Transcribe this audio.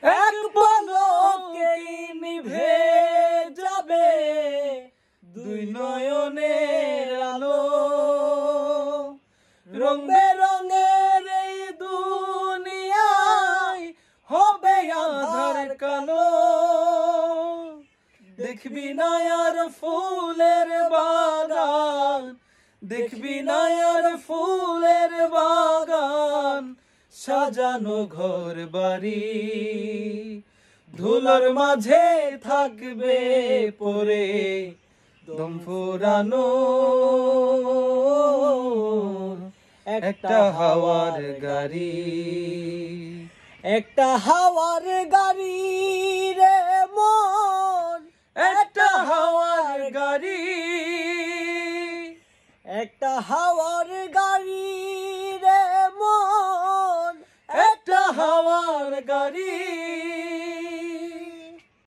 এক পলকেই নিভে যাবে দুই নয়নের আলো। রং বেরঙের এই দুনিয়ায় হবে আঁধার কালো। দেখবি না আর ফুলের বাগান, দেখবি না আর ফুলের বাগান, সাজানো ঘর বাড়ি ধুলোর মাঝে থাকবে পরে দম ফুরানো একটা হাওয়ার গাড়ি। একটা হাওয়ার গাড়ি রে মন, একটা হাওয়ার গাড়ি, একটা হাওয়ার গাড়ি রে মন, একটা হাওয়ার গাড়ি।